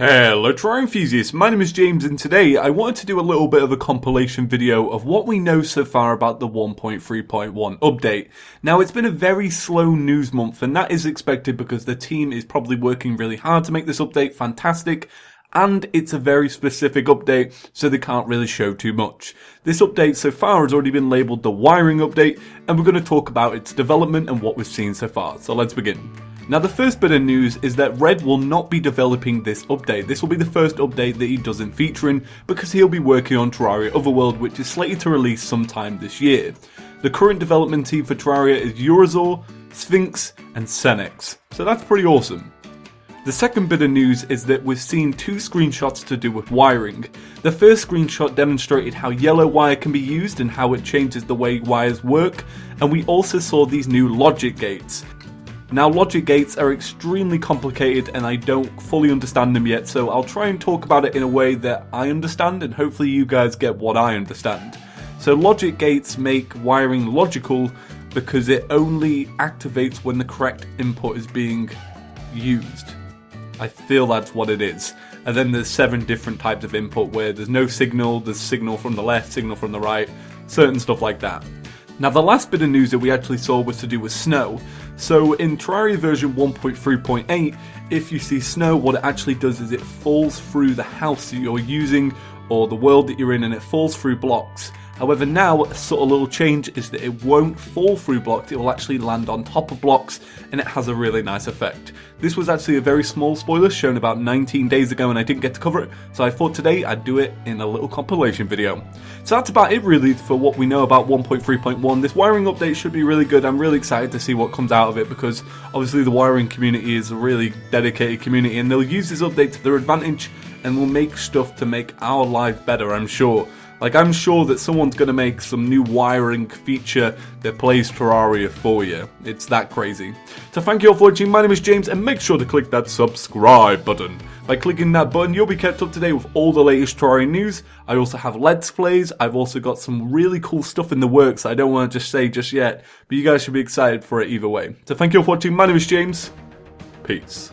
Hello Terraria enthusiasts, my name is James and today I wanted to do a little bit of a compilation video of what we know so far about the 1.3.1 update. Now it's been a very slow news month and that is expected because the team is probably working really hard to make this update fantastic, and it's a very specific update so they can't really show too much. This update so far has already been labelled the wiring update and we're going to talk about its development and what we've seen so far, so let's begin. Now the first bit of news is that Red will not be developing this update. This will be the first update that he doesn't feature in because he'll be working on Terraria Otherworld, which is slated to release sometime this year. The current development team for Terraria is Eurazor, Sphinx and Senex, so that's pretty awesome. The second bit of news is that we've seen two screenshots to do with wiring. The first screenshot demonstrated how yellow wire can be used and how it changes the way wires work, and we also saw these new logic gates. Now logic gates are extremely complicated and I don't fully understand them yet, so I'll try and talk about it in a way that I understand and hopefully you guys get what I understand. So logic gates make wiring logical because it only activates when the correct input is being used. I feel that's what it is. And then there's 7 different types of input where there's no signal, there's signal from the left, signal from the right, certain stuff like that. Now the last bit of news that we actually saw was to do with snow. So in Terraria version 1.3.8, if you see snow, what it actually does is it falls through the house that you're using or the world that you're in, and it falls through blocks. However, now a sort of little change is that it won't fall through blocks, it will actually land on top of blocks and it has a really nice effect. This was actually a very small spoiler shown about 19 days ago and I didn't get to cover it, so I thought today I'd do it in a little compilation video. So that's about it really for what we know about 1.3.1. This wiring update should be really good. I'm really excited to see what comes out of it because obviously the wiring community is a really dedicated community and they'll use this update to their advantage and will make stuff to make our life better, I'm sure. Like, I'm sure that someone's going to make some new wiring feature that plays Terraria for you. It's that crazy. So thank you all for watching. My name is James, and make sure to click that subscribe button. By clicking that button, you'll be kept up to date with all the latest Terraria news. I also have Let's Plays. I've also got some really cool stuff in the works I don't want to just say just yet, but you guys should be excited for it either way. So thank you all for watching. My name is James. Peace.